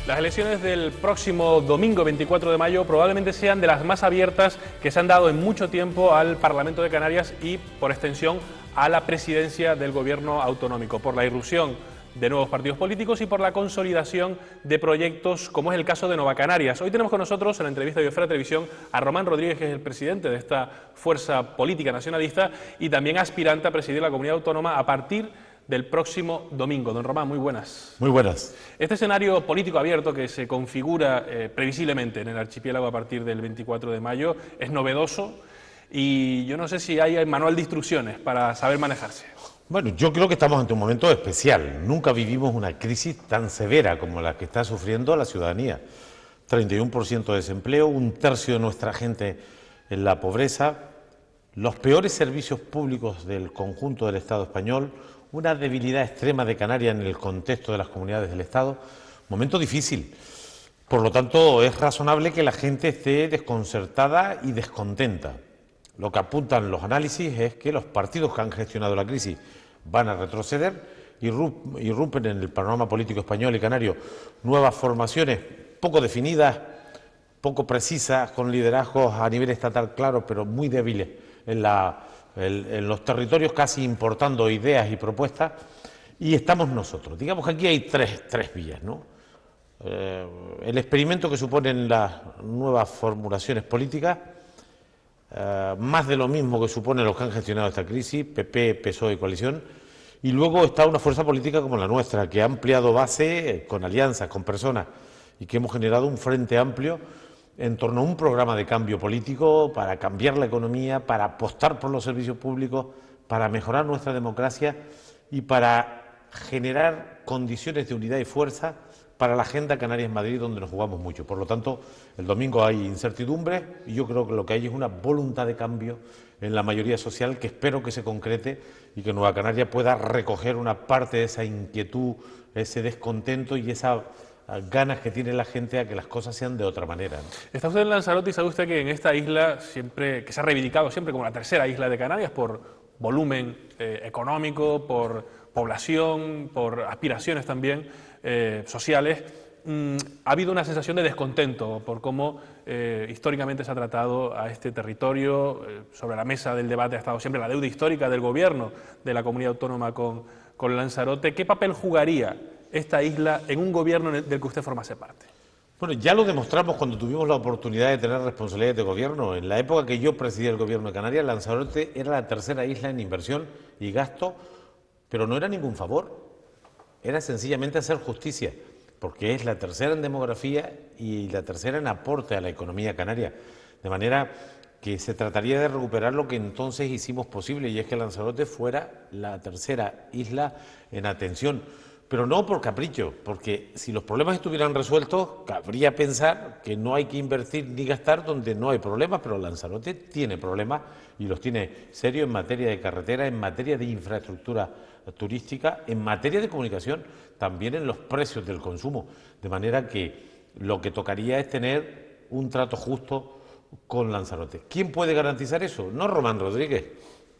Las elecciones del próximo domingo 24 de mayo probablemente sean de las más abiertas que se han dado en mucho tiempo al Parlamento de Canarias y, por extensión, a la presidencia del gobierno autonómico, por la irrupción de nuevos partidos políticos y por la consolidación de proyectos como es el caso de Nova Canarias. Hoy tenemos con nosotros en la entrevista de Biosfera Televisión a Román Rodríguez, que es el presidente de esta fuerza política nacionalista y también aspirante a presidir la comunidad autónoma a partir del próximo domingo. Don Román, muy buenas. Muy buenas. Este escenario político abierto que se configura previsiblemente en el archipiélago a partir del 24 de mayo es novedoso y yo no sé si hay manual de instrucciones para saber manejarse. Bueno, yo creo que estamos ante un momento especial. Nunca vivimos una crisis tan severa como la que está sufriendo la ciudadanía. 31% de desempleo, un tercio de nuestra gente en la pobreza, los peores servicios públicos del conjunto del Estado español, una debilidad extrema de Canarias en el contexto de las comunidades del Estado. Momento difícil. Por lo tanto, es razonable que la gente esté desconcertada y descontenta. Lo que apuntan los análisis es que los partidos que han gestionado la crisis van a retroceder, irrumpen en el panorama político español y canario nuevas formaciones poco definidas, poco precisas, con liderazgos a nivel estatal claros, pero muy débiles en los territorios, casi importando ideas y propuestas, y estamos nosotros. Digamos que aquí hay tres vías, ¿no? El experimento que suponen las nuevas formulaciones políticas, más de lo mismo que suponen los que han gestionado esta crisis, PP, PSOE y coalición, y luego está una fuerza política como la nuestra, que ha ampliado base con alianzas, con personas, y que hemos generado un frente amplio en torno a un programa de cambio político para cambiar la economía, para apostar por los servicios públicos, para mejorar nuestra democracia y para generar condiciones de unidad y fuerza para la agenda Canarias-Madrid, donde nos jugamos mucho. Por lo tanto, el domingo hay incertidumbre y yo creo que lo que hay es una voluntad de cambio en la mayoría social que espero que se concrete y que Nueva Canarias pueda recoger una parte de esa inquietud, ese descontento y esas ganas que tiene la gente a que las cosas sean de otra manera, ¿no? Está usted en Lanzarote y sabe usted que en esta isla, siempre que se ha reivindicado siempre como la tercera isla de Canarias por volumen económico, por población, por aspiraciones también sociales, ha habido una sensación de descontento por cómo históricamente se ha tratado a este territorio. Sobre la mesa del debate ha estado siempre la deuda histórica del gobierno de la comunidad autónoma con Lanzarote. ¿Qué papel jugaría esta isla en un gobierno del que usted formase parte? Bueno, ya lo demostramos cuando tuvimos la oportunidad de tener responsabilidades de gobierno. En la época que yo presidía el gobierno de Canarias, Lanzarote era la tercera isla en inversión y gasto, pero no era ningún favor, era sencillamente hacer justicia, porque es la tercera en demografía y la tercera en aporte a la economía canaria. De manera que se trataría de recuperar lo que entonces hicimos posible, y es que Lanzarote fuera la tercera isla en atención. Pero no por capricho, porque si los problemas estuvieran resueltos, cabría pensar que no hay que invertir ni gastar donde no hay problemas, pero Lanzarote tiene problemas y los tiene serios en materia de carretera, en materia de infraestructura turística, en materia de comunicación, también en los precios del consumo. De manera que lo que tocaría es tener un trato justo con Lanzarote. ¿Quién puede garantizar eso? No Román Rodríguez,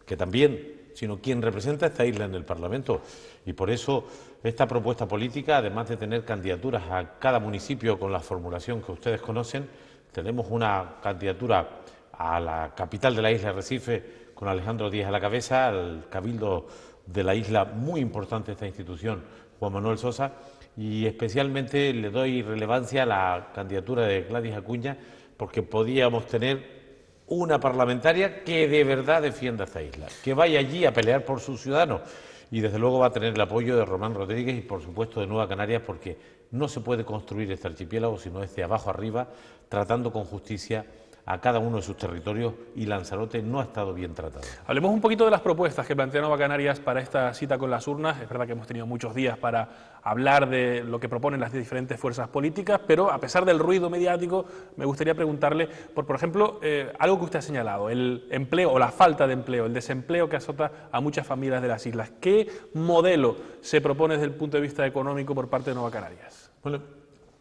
que también, sino quien representa esta isla en el Parlamento. Y por eso esta propuesta política, además de tener candidaturas a cada municipio con la formulación que ustedes conocen, tenemos una candidatura a la capital de la isla, Recife, con Alejandro Díaz a la cabeza, al cabildo de la isla, muy importante esta institución, Juan Manuel Sosa, y especialmente le doy relevancia a la candidatura de Gladys Acuña, porque podíamos tener una parlamentaria que de verdad defienda esta isla, que vaya allí a pelear por sus ciudadanos, y desde luego va a tener el apoyo de Román Rodríguez y por supuesto de Nueva Canarias, porque no se puede construir este archipiélago sino desde abajo arriba, tratando con justicia a cada uno de sus territorios, y Lanzarote no ha estado bien tratado. Hablemos un poquito de las propuestas que plantea Nova Canarias para esta cita con las urnas. Es verdad que hemos tenido muchos días para hablar de lo que proponen las diferentes fuerzas políticas, pero a pesar del ruido mediático, me gustaría preguntarle por ejemplo, algo que usted ha señalado, el empleo o la falta de empleo, el desempleo que azota a muchas familias de las islas. ¿Qué modelo se propone desde el punto de vista económico por parte de Nova Canarias? Bueno,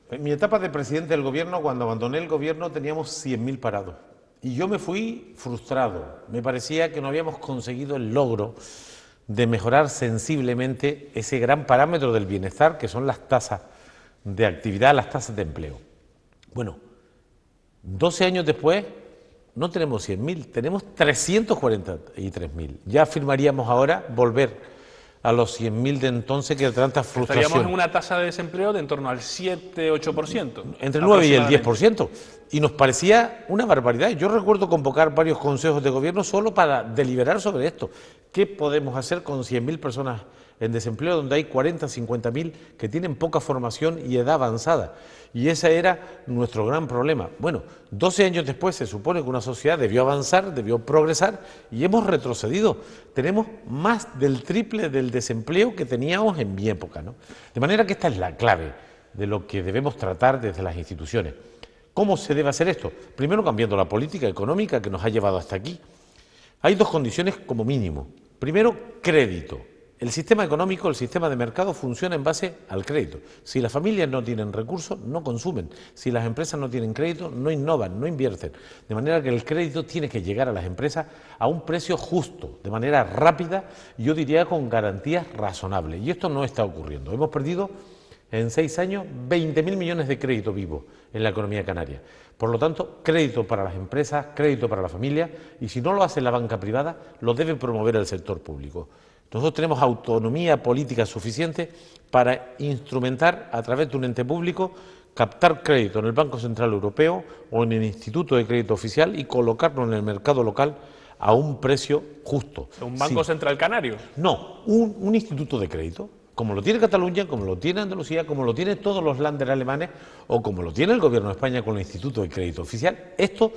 en mi etapa de presidente del gobierno, cuando abandoné el gobierno, teníamos 100.000 parados. Y yo me fui frustrado. Me parecía que no habíamos conseguido el logro de mejorar sensiblemente ese gran parámetro del bienestar, que son las tasas de actividad a las tasas de empleo. Bueno, 12 años después no tenemos 100.000, tenemos 343.000. Ya afirmaríamos ahora volver a los 100.000 de entonces, que tanta frustración. Estaríamos en una tasa de desempleo de en torno al 7-8%. Entre el 9 y el 10%. Y nos parecía una barbaridad. Yo recuerdo convocar varios consejos de gobierno solo para deliberar sobre esto. ¿Qué podemos hacer con 100.000 personas en desempleo, donde hay 40, 50.000 que tienen poca formación y edad avanzada? Y ese era nuestro gran problema. Bueno, 12 años después se supone que una sociedad debió avanzar, debió progresar, y hemos retrocedido. Tenemos más del triple del desempleo que teníamos en mi época, ¿no? De manera que esta es la clave de lo que debemos tratar desde las instituciones. ¿Cómo se debe hacer esto? Primero, cambiando la política económica que nos ha llevado hasta aquí. Hay dos condiciones como mínimo. Primero, crédito. El sistema económico, el sistema de mercado funciona en base al crédito. Si las familias no tienen recursos, no consumen. Si las empresas no tienen crédito, no innovan, no invierten. De manera que el crédito tiene que llegar a las empresas a un precio justo, de manera rápida, yo diría con garantías razonables. Y esto no está ocurriendo. Hemos perdido en 6 años 20.000 millones de crédito vivo en la economía canaria. Por lo tanto, crédito para las empresas, crédito para la familia, y si no lo hace la banca privada, lo debe promover el sector público. Nosotros tenemos autonomía política suficiente para instrumentar a través de un ente público, captar crédito en el Banco Central Europeo o en el Instituto de Crédito Oficial y colocarlo en el mercado local a un precio justo. ¿Un Banco Central Canario? No, un instituto de crédito, como lo tiene Cataluña, como lo tiene Andalucía, como lo tienen todos los Länder alemanes o como lo tiene el Gobierno de España con el Instituto de Crédito Oficial. Esto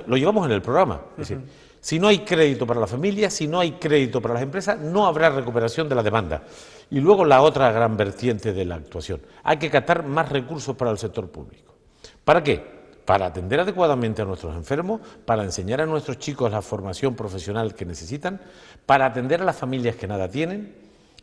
lo llevamos en el programa. Es decir, si no hay crédito para la familia, si no hay crédito para las empresas, no habrá recuperación de la demanda. Y luego la otra gran vertiente de la actuación. Hay que captar más recursos para el sector público. ¿Para qué? Para atender adecuadamente a nuestros enfermos, para enseñar a nuestros chicos la formación profesional que necesitan, para atender a las familias que nada tienen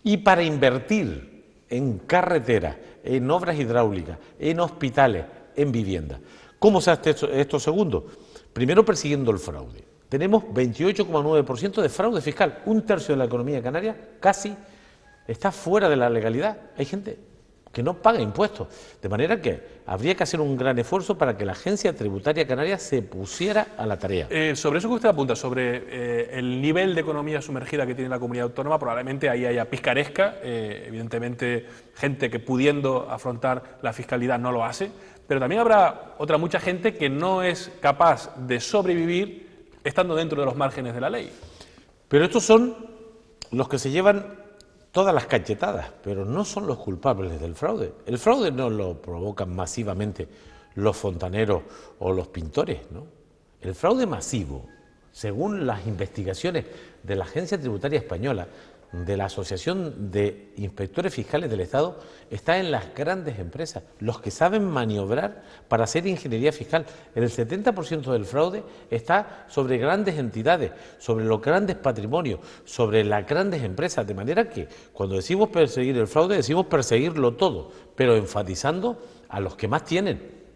y para invertir en carreteras, en obras hidráulicas, en hospitales, en vivienda. ¿Cómo se hace esto segundo? Primero, persiguiendo el fraude. Tenemos 28,9% de fraude fiscal. Un tercio de la economía canaria casi está fuera de la legalidad. Hay gente que no paga impuestos. De manera que habría que hacer un gran esfuerzo para que la Agencia Tributaria Canaria se pusiera a la tarea. Sobre eso que usted apunta, sobre el nivel de economía sumergida que tiene la comunidad autónoma, probablemente ahí haya picaresca, evidentemente gente que pudiendo afrontar la fiscalidad no lo hace, pero también habrá mucha gente que no es capaz de sobrevivir estando dentro de los márgenes de la ley. Pero estos son los que se llevan todas las cachetadas, pero no son los culpables del fraude. El fraude no lo provocan masivamente los fontaneros o los pintores, ¿no? El fraude masivo, según las investigaciones de la Agencia Tributaria Española, de la Asociación de Inspectores Fiscales del Estado, está en las grandes empresas, los que saben maniobrar para hacer ingeniería fiscal. El 70% del fraude está sobre grandes entidades, sobre los grandes patrimonios, sobre las grandes empresas, de manera que cuando decimos perseguir el fraude, decimos perseguirlo todo, pero enfatizando a los que más tienen.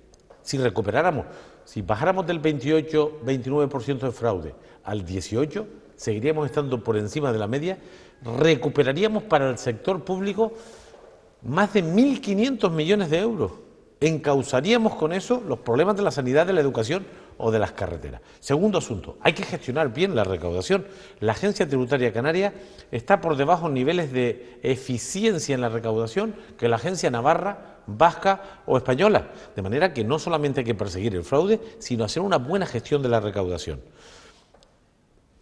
Si recuperáramos, si bajáramos del 28-29% de fraude al 18%, seguiríamos estando por encima de la media, recuperaríamos para el sector público más de 1.500 millones de euros. Encauzaríamos con eso los problemas de la sanidad, de la educación o de las carreteras. Segundo asunto, hay que gestionar bien la recaudación. La Agencia Tributaria Canaria está por debajo en niveles de eficiencia en la recaudación que la Agencia Navarra, vasca o española. De manera que no solamente hay que perseguir el fraude, sino hacer una buena gestión de la recaudación.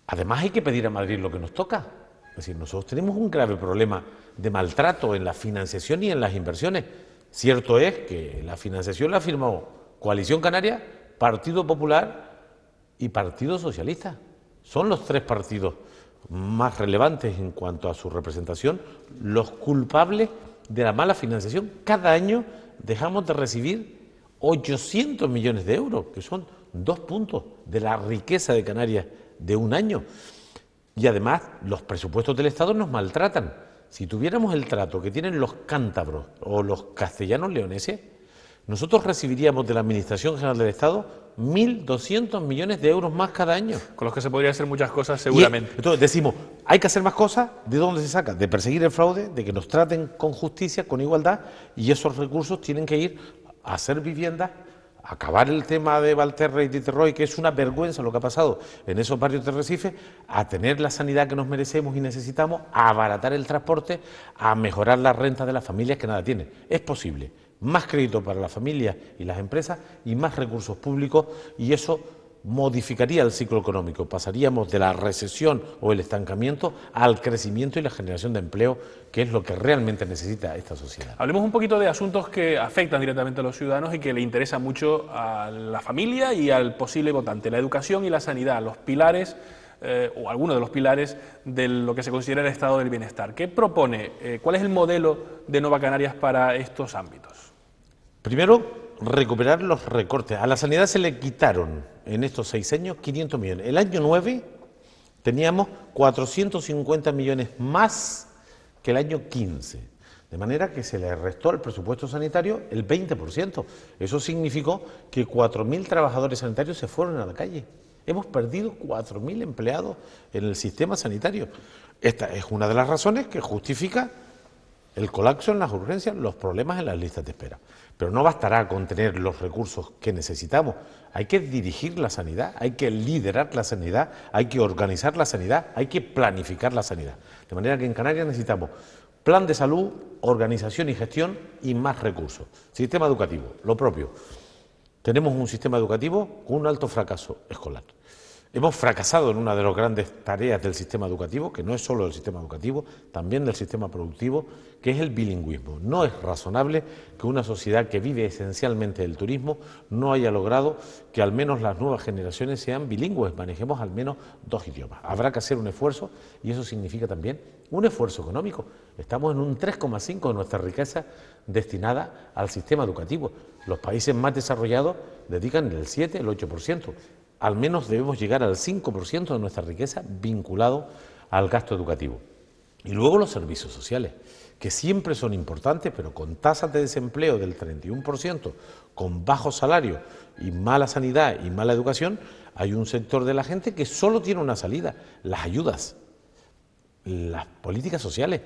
Además hay que pedir a Madrid lo que nos toca. Es decir, nosotros tenemos un grave problema de maltrato en la financiación y en las inversiones. Cierto es que la financiación la ha firmado Coalición Canaria, Partido Popular y Partido Socialista. Son los tres partidos más relevantes en cuanto a su representación, los culpables de la mala financiación. Cada año dejamos de recibir 800 millones de euros, que son 2 puntos de la riqueza de Canarias de un año. Y además los presupuestos del Estado nos maltratan. Si tuviéramos el trato que tienen los cántabros o los castellanos leoneses, nosotros recibiríamos de la Administración General del Estado 1.200 millones de euros más cada año. Con los que se podría hacer muchas cosas seguramente. Entonces decimos, hay que hacer más cosas. ¿De dónde se saca? De perseguir el fraude, de que nos traten con justicia, con igualdad, y esos recursos tienen que ir a hacer viviendas, a acabar el tema de Valterra y de Terroy, que es una vergüenza lo que ha pasado en esos barrios de Recife, a tener la sanidad que nos merecemos y necesitamos, a abaratar el transporte, a mejorar las rentas de las familias que nada tienen. Es posible. Más crédito para las familias y las empresas y más recursos públicos, y eso modificaría el ciclo económico. Pasaríamos de la recesión o el estancamiento al crecimiento y la generación de empleo, que es lo que realmente necesita esta sociedad. Hablemos un poquito de asuntos que afectan directamente a los ciudadanos y que le interesan mucho a la familia y al posible votante. La educación y la sanidad, los pilares o algunos de los pilares de lo que se considera el estado del bienestar. ¿Qué propone? ¿Cuál es el modelo de Nova Canarias para estos ámbitos? Primero, recuperar los recortes. A la sanidad se le quitaron en estos 6 años 500 millones. El año 9 teníamos 450 millones más que el año 15. De manera que se le restó al presupuesto sanitario el 20%. Eso significó que 4.000 trabajadores sanitarios se fueron a la calle. Hemos perdido 4.000 empleados en el sistema sanitario. Esta es una de las razones que justifica el colapso en las urgencias, los problemas en las listas de espera. Pero no bastará con tener los recursos que necesitamos. Hay que dirigir la sanidad, hay que liderar la sanidad, hay que organizar la sanidad, hay que planificar la sanidad. De manera que en Canarias necesitamos plan de salud, organización y gestión y más recursos. Sistema educativo, lo propio. Tenemos un sistema educativo con un alto fracaso escolar. Hemos fracasado en una de las grandes tareas del sistema educativo, que no es solo del sistema educativo, también del sistema productivo, que es el bilingüismo. No es razonable que una sociedad que vive esencialmente del turismo no haya logrado que al menos las nuevas generaciones sean bilingües, manejemos al menos 2 idiomas. Habrá que hacer un esfuerzo y eso significa también un esfuerzo económico. Estamos en un 3,5% de nuestra riqueza destinada al sistema educativo. Los países más desarrollados dedican el 7, el 8%. Al menos debemos llegar al 5% de nuestra riqueza vinculado al gasto educativo. Y luego los servicios sociales, que siempre son importantes, pero con tasas de desempleo del 31%, con bajos salarios y mala sanidad y mala educación, hay un sector de la gente que solo tiene una salida: las ayudas, las políticas sociales,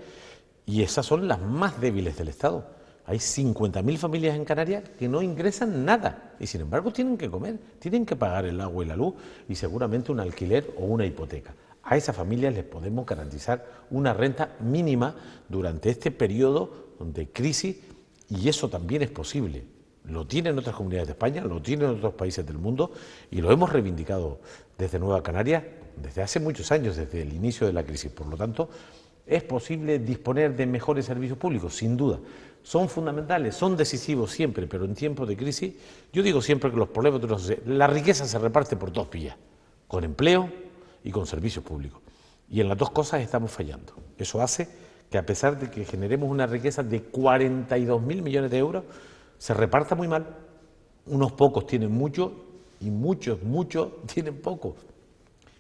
y esas son las más débiles del Estado. Hay 50.000 familias en Canarias que no ingresan nada y sin embargo tienen que comer, tienen que pagar el agua y la luz y seguramente un alquiler o una hipoteca. A esas familias les podemos garantizar una renta mínima durante este periodo de crisis, y eso también es posible. Lo tienen otras comunidades de España, lo tienen otros países del mundo y lo hemos reivindicado desde Nueva Canarias desde hace muchos años, desde el inicio de la crisis. Por lo tanto, es posible disponer de mejores servicios públicos, sin duda. Son fundamentales, son decisivos siempre, pero en tiempos de crisis, yo digo siempre que los problemas de una sociedad, la riqueza se reparte por 2 vías, con empleo y con servicios públicos. Y en las 2 cosas estamos fallando. Eso hace que, a pesar de que generemos una riqueza de 42.000 millones de euros, se reparta muy mal. Unos pocos tienen mucho y muchos tienen poco.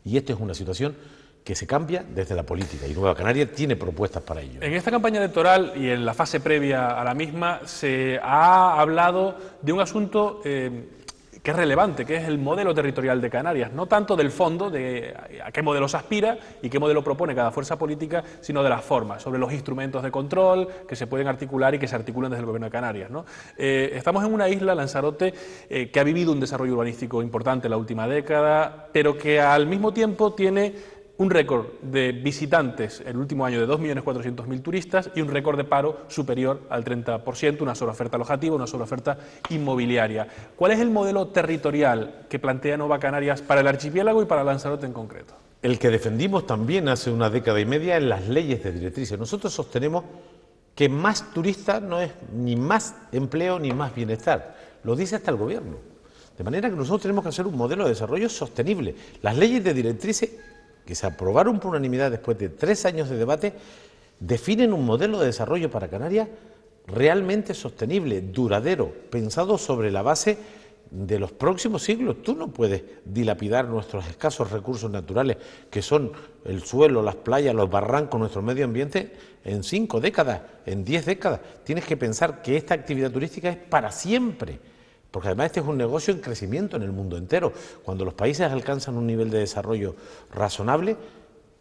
Y esto es una situación que se cambia desde la política, y Nueva Canarias tiene propuestas para ello. En esta campaña electoral y en la fase previa a la misma se ha hablado de un asunto que es relevante, que es el modelo territorial de Canarias, no tanto del fondo, de a qué modelo se aspira y qué modelo propone cada fuerza política, sino de las formas, sobre los instrumentos de control que se pueden articular y que se articulan desde el Gobierno de Canarias, ¿no? Estamos en una isla, Lanzarote, que ha vivido un desarrollo urbanístico importante en la última década, pero que al mismo tiempo tiene un récord de visitantes el último año de 2.400.000 turistas y un récord de paro superior al 30%, una sobreoferta alojativa, una sobreoferta inmobiliaria. ¿Cuál es el modelo territorial que plantea Nova Canarias para el archipiélago y para Lanzarote en concreto? El que defendimos también hace una década y media en las leyes de directrices. Nosotros sostenemos que más turistas no es ni más empleo ni más bienestar. Lo dice hasta el Gobierno. De manera que nosotros tenemos que hacer un modelo de desarrollo sostenible. Las leyes de directrices, que se aprobaron por unanimidad después de 3 años de debate, definen un modelo de desarrollo para Canarias realmente sostenible, duradero, pensado sobre la base de los próximos siglos. Tú no puedes dilapidar nuestros escasos recursos naturales, que son el suelo, las playas, los barrancos, nuestro medio ambiente, en 5 décadas, en 10 décadas. Tienes que pensar que esta actividad turística es para siempre, porque además este es un negocio en crecimiento en el mundo entero. Cuando los países alcanzan un nivel de desarrollo razonable,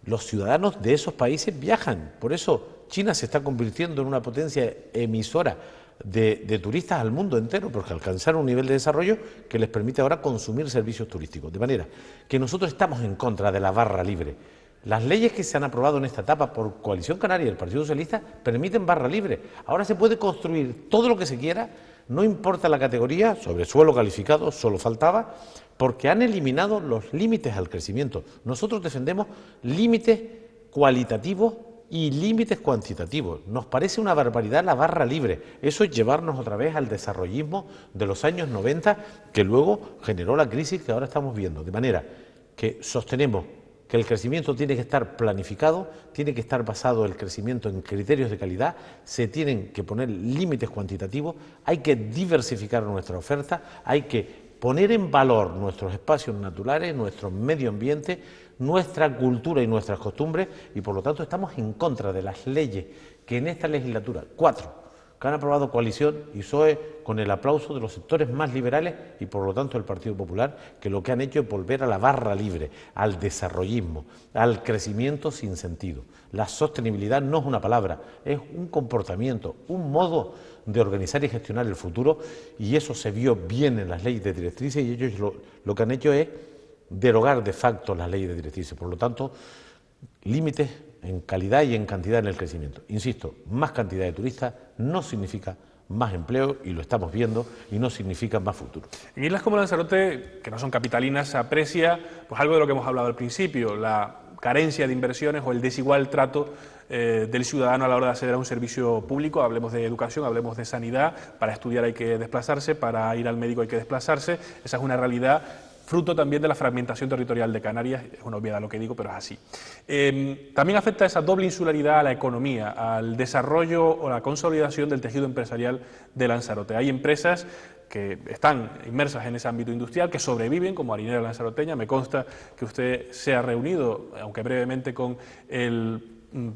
los ciudadanos de esos países viajan. Por eso China se está convirtiendo en una potencia emisora de turistas al mundo entero, porque alcanzaron un nivel de desarrollo que les permite ahora consumir servicios turísticos. De manera que nosotros estamos en contra de la barra libre. Las leyes que se han aprobado en esta etapa por Coalición Canaria y el Partido Socialista permiten barra libre. Ahora se puede construir todo lo que se quiera, no importa la categoría, sobre suelo calificado, solo faltaba, porque han eliminado los límites al crecimiento. Nosotros defendemos límites cualitativos y límites cuantitativos. Nos parece una barbaridad la barra libre. Eso es llevarnos otra vez al desarrollismo de los años 90, que luego generó la crisis que ahora estamos viendo. De manera que sostenemos que el crecimiento tiene que estar planificado, tiene que estar basado el crecimiento en criterios de calidad, se tienen que poner límites cuantitativos, hay que diversificar nuestra oferta, hay que poner en valor nuestros espacios naturales, nuestro medio ambiente, nuestra cultura y nuestras costumbres, y por lo tanto estamos en contra de las leyes que en esta legislatura, 4, que han aprobado Coalición y PSOE con el aplauso de los sectores más liberales y por lo tanto el Partido Popular, que lo que han hecho es volver a la barra libre, al desarrollismo, al crecimiento sin sentido. La sostenibilidad no es una palabra, es un comportamiento, un modo de organizar y gestionar el futuro, y eso se vio bien en las leyes de directrices, y ellos lo que han hecho es derogar de facto las leyes de directrices. Por lo tanto, límites en calidad y en cantidad en el crecimiento. Insisto, más cantidad de turistas no significa más empleo, y lo estamos viendo, y no significa más futuro. En islas como Lanzarote, que no son capitalinas, se aprecia pues algo de lo que hemos hablado al principio, la carencia de inversiones o el desigual trato del ciudadano a la hora de acceder a un servicio público. Hablemos de educación, hablemos de sanidad. Para estudiar hay que desplazarse, para ir al médico hay que desplazarse. Esa es una realidad, fruto también de la fragmentación territorial de Canarias. Es una obviedad lo que digo, pero es así. También afecta esa doble insularidad a la economía, al desarrollo o la consolidación del tejido empresarial de Lanzarote. Hay empresas que están inmersas en ese ámbito industrial, que sobreviven, como Harinera Lanzaroteña. Me consta que usted se ha reunido, aunque brevemente, con el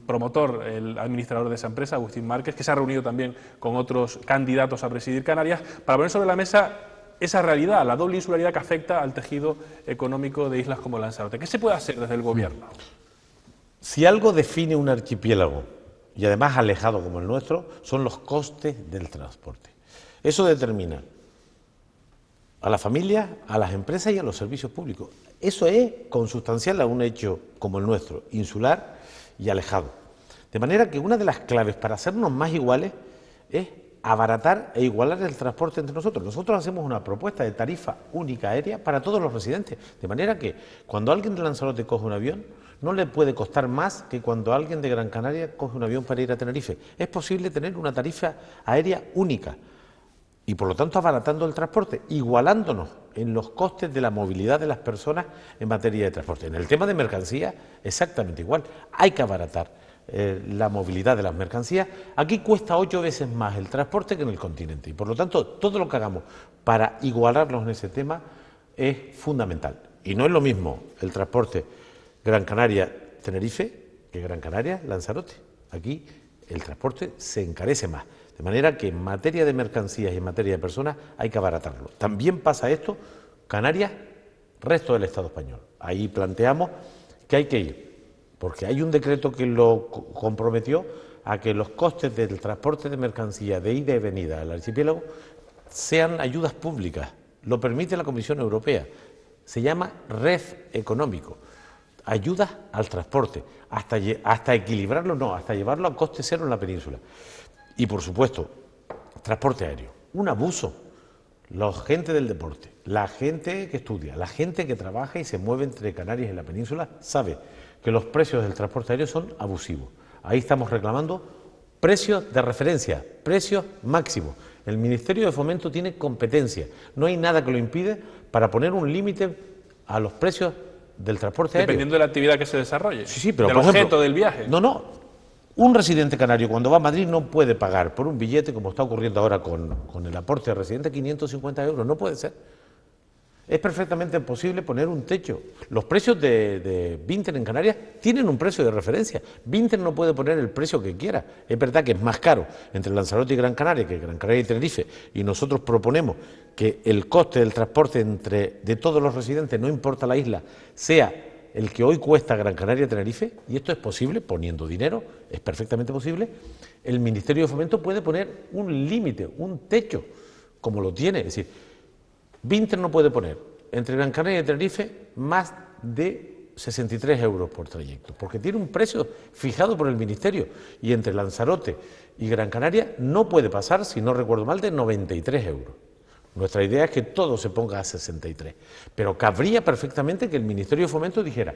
promotor, el administrador de esa empresa, Agustín Márquez, que se ha reunido también con otros candidatos a presidir Canarias, para poner sobre la mesa esa realidad, la doble insularidad que afecta al tejido económico de islas como Lanzarote. ¿Qué se puede hacer desde el Gobierno? Si algo define un archipiélago, y además alejado como el nuestro, son los costes del transporte. Eso determina a la familia, a las empresas y a los servicios públicos. Eso es consustancial a un hecho como el nuestro, insular y alejado. De manera que una de las claves para hacernos más iguales es abaratar e igualar el transporte entre nosotros. Nosotros hacemos una propuesta de tarifa única aérea para todos los residentes, de manera que cuando alguien de Lanzarote coge un avión, no le puede costar más que cuando alguien de Gran Canaria coge un avión para ir a Tenerife. Es posible tener una tarifa aérea única y por lo tanto abaratando el transporte, igualándonos en los costes de la movilidad de las personas en materia de transporte. En el tema de mercancías, exactamente igual. Hay que abaratar la movilidad de las mercancías. Aquí cuesta 8 veces más el transporte que en el continente, y por lo tanto todo lo que hagamos para igualarnos en ese tema es fundamental. Y no es lo mismo el transporte Gran Canaria-Tenerife que Gran Canaria-Lanzarote. Aquí el transporte se encarece más, de manera que en materia de mercancías y en materia de personas hay que abaratarlo. También pasa esto Canarias, resto del Estado español. Ahí planteamos que hay que ir, porque hay un decreto que lo comprometió a que los costes del transporte de mercancías de ida y venida al archipiélago sean ayudas públicas. Lo permite la Comisión Europea. Se llama REF económico. Ayudas al transporte, hasta equilibrarlo, no, hasta llevarlo a coste cero en la península. Y por supuesto, transporte aéreo, un abuso. La gente del deporte, la gente que estudia, la gente que trabaja y se mueve entre Canarias y la península sabe que los precios del transporte aéreo son abusivos. Ahí estamos reclamando precios de referencia, precios máximos. El Ministerio de Fomento tiene competencia, no hay nada que lo impide para poner un límite a los precios del transporte aéreo. Dependiendo de la actividad que se desarrolle, sí, pero del objeto del viaje. No, un residente canario cuando va a Madrid no puede pagar por un billete, como está ocurriendo ahora con el aporte de residente, 550 euros, no puede ser. Es perfectamente posible poner un techo. Los precios de Vinter en Canarias tienen un precio de referencia. Vinter no puede poner el precio que quiera. Es verdad que es más caro entre Lanzarote y Gran Canaria que Gran Canaria y Tenerife, y nosotros proponemos que el coste del transporte de todos los residentes, no importa la isla, sea el que hoy cuesta Gran Canaria y Tenerife, y esto es posible poniendo dinero, es perfectamente posible. El Ministerio de Fomento puede poner un límite, un techo, como lo tiene, es decir, Vinter no puede poner entre Gran Canaria y Tenerife más de 63 euros por trayecto, porque tiene un precio fijado por el Ministerio, y entre Lanzarote y Gran Canaria no puede pasar, si no recuerdo mal, de 93 euros. Nuestra idea es que todo se ponga a 63, pero cabría perfectamente que el Ministerio de Fomento dijera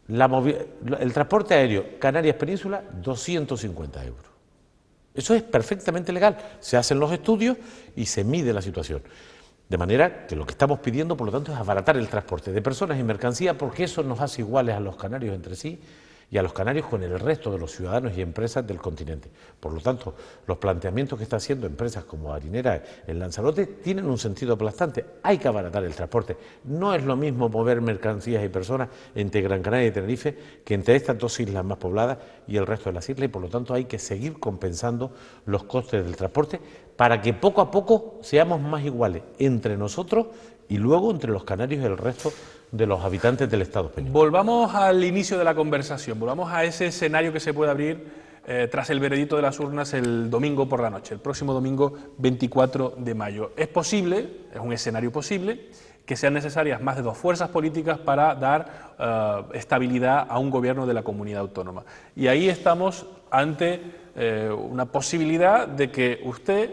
el transporte aéreo Canarias Península 250 euros. Eso es perfectamente legal, se hacen los estudios y se mide la situación. De manera que lo que estamos pidiendo, por lo tanto, es abaratar el transporte de personas y mercancías, porque eso nos hace iguales a los canarios entre sí y a los canarios con el resto de los ciudadanos y empresas del continente. Por lo tanto, los planteamientos que está haciendo empresas como Harinera en Lanzarote tienen un sentido aplastante. Hay que abaratar el transporte. No es lo mismo mover mercancías y personas entre Gran Canaria y Tenerife que entre estas dos islas más pobladas y el resto de las islas, y por lo tanto hay que seguir compensando los costes del transporte para que poco a poco seamos más iguales entre nosotros y luego entre los canarios y el resto de los habitantes del Estado español. Volvamos al inicio de la conversación, volvamos a ese escenario que se puede abrir tras el veredicto de las urnas el domingo por la noche, el próximo domingo 24 de mayo. Es posible, es un escenario posible, que sean necesarias más de 2 fuerzas políticas para dar estabilidad a un gobierno de la comunidad autónoma. Y ahí estamos ante una posibilidad de que usted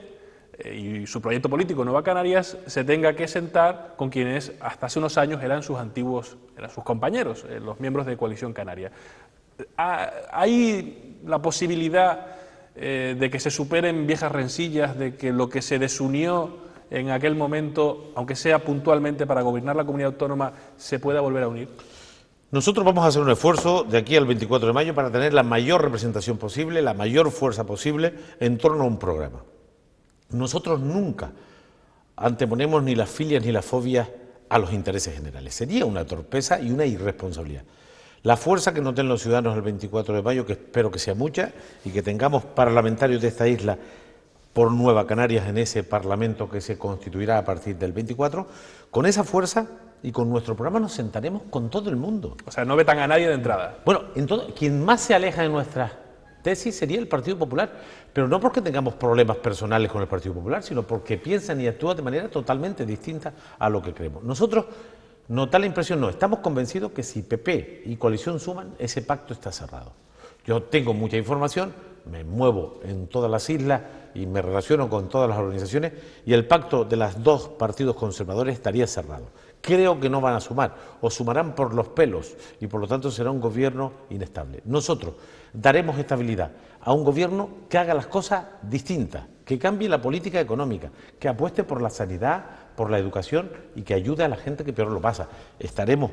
y su proyecto político Nueva Canarias se tenga que sentar con quienes hasta hace unos años eran sus compañeros, los miembros de Coalición Canaria. ¿Hay la posibilidad de que se superen viejas rencillas, de que lo que se desunió en aquel momento, aunque sea puntualmente para gobernar la comunidad autónoma, se pueda volver a unir? Nosotros vamos a hacer un esfuerzo de aquí al 24 de mayo para tener la mayor representación posible, la mayor fuerza posible en torno a un programa. Nosotros nunca anteponemos ni las filias ni las fobias a los intereses generales. Sería una torpeza y una irresponsabilidad. La fuerza que nos den los ciudadanos el 24 de mayo, que espero que sea mucha, y que tengamos parlamentarios de esta isla por Nueva Canarias en ese Parlamento que se constituirá a partir del 24, con esa fuerza y con nuestro programa nos sentaremos con todo el mundo. O sea, no vetan a nadie de entrada. Bueno, entonces, quien más se aleja de nuestras tesis sería el Partido Popular, pero no porque tengamos problemas personales con el Partido Popular, sino porque piensan y actúan de manera totalmente distinta a lo que creemos. Nosotros no da la impresión, no, estamos convencidos que si PP y Coalición suman, ese pacto está cerrado. Yo tengo mucha información, me muevo en todas las islas y me relaciono con todas las organizaciones, y el pacto de los 2 partidos conservadores estaría cerrado. Creo que no van a sumar, o sumarán por los pelos, y por lo tanto será un gobierno inestable. Nosotros daremos estabilidad a un gobierno que haga las cosas distintas, que cambie la política económica, que apueste por la sanidad, por la educación y que ayude a la gente que peor lo pasa. Estaremos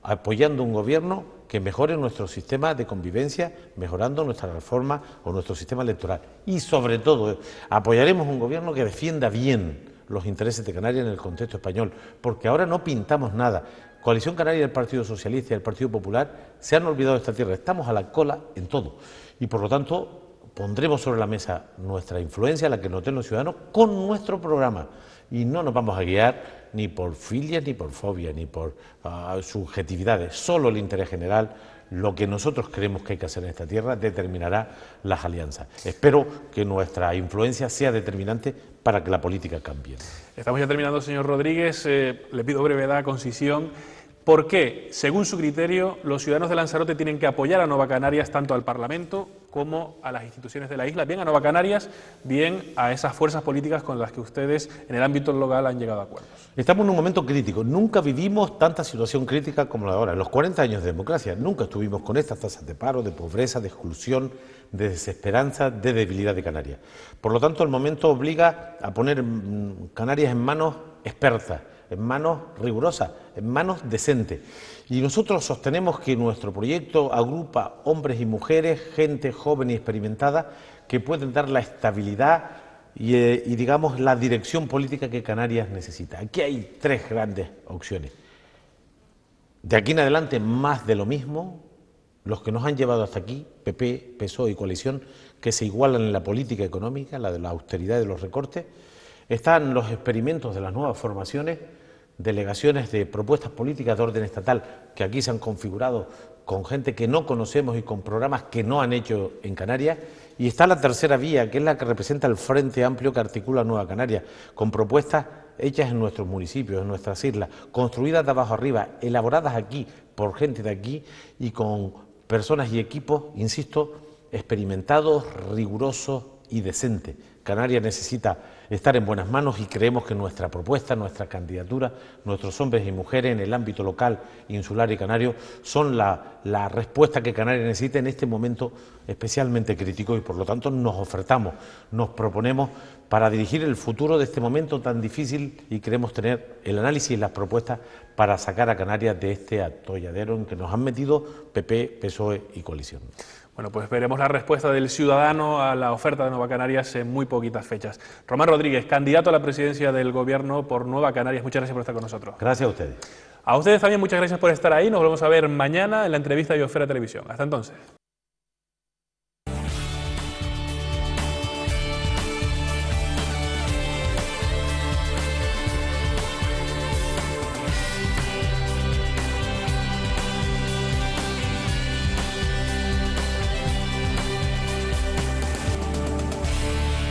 apoyando un gobierno que mejore nuestro sistema de convivencia, mejorando nuestra reforma o nuestro sistema electoral. Y sobre todo, apoyaremos un gobierno que defienda bien los intereses de Canarias en el contexto español, porque ahora no pintamos nada. Coalición Canaria, el Partido Socialista y el Partido Popular se han olvidado de esta tierra, estamos a la cola en todo, y por lo tanto pondremos sobre la mesa nuestra influencia, la que nos den los ciudadanos, con nuestro programa, y no nos vamos a guiar ni por filias, ni por fobias, ni por subjetividades. Solo el interés general, lo que nosotros creemos que hay que hacer en esta tierra, determinará las alianzas. Espero que nuestra influencia sea determinante para que la política cambie. Estamos ya terminando, señor Rodríguez. Le pido brevedad, concisión. ¿Por qué, según su criterio, los ciudadanos de Lanzarote tienen que apoyar a Nueva Canarias tanto al Parlamento como a las instituciones de la isla, bien a Nueva Canarias, bien a esas fuerzas políticas con las que ustedes en el ámbito local han llegado a acuerdos? Estamos en un momento crítico. Nunca vivimos tanta situación crítica como la de ahora. En los 40 años de democracia nunca estuvimos con estas tasas de paro, de pobreza, de exclusión, de desesperanza, de debilidad de Canarias. Por lo tanto, el momento obliga a poner Canarias en manos expertas, en manos rigurosas, en manos decentes. Y nosotros sostenemos que nuestro proyecto agrupa hombres y mujeres, gente joven y experimentada, que pueden dar la estabilidad y digamos, la dirección política que Canarias necesita. Aquí hay tres grandes opciones. De aquí en adelante, más de lo mismo, los que nos han llevado hasta aquí, PP, PSOE y coalición, que se igualan en la política económica, la de la austeridad y de los recortes. Están los experimentos de las nuevas formaciones, delegaciones de propuestas políticas de orden estatal, que aquí se han configurado con gente que no conocemos y con programas que no han hecho en Canarias. Y está la tercera vía, que es la que representa el Frente Amplio que articula Nueva Canarias, con propuestas hechas en nuestros municipios, en nuestras islas, construidas de abajo arriba, elaboradas aquí por gente de aquí y con personas y equipos, insisto, experimentados, rigurosos y decentes. Canarias necesita estar en buenas manos y creemos que nuestra propuesta, nuestra candidatura, nuestros hombres y mujeres en el ámbito local, insular y canario son la respuesta que Canarias necesita en este momento especialmente crítico y por lo tanto nos ofertamos, nos proponemos para dirigir el futuro de este momento tan difícil y queremos tener el análisis y las propuestas para sacar a Canarias de este atolladero en que nos han metido PP, PSOE y coalición. Bueno, pues veremos la respuesta del ciudadano a la oferta de Nueva Canarias en muy poquitas fechas. Román Rodríguez, candidato a la presidencia del Gobierno por Nueva Canarias, muchas gracias por estar con nosotros. Gracias a ustedes. A ustedes también muchas gracias por estar ahí. Nos volvemos a ver mañana en la entrevista de Biosfera Televisión. Hasta entonces.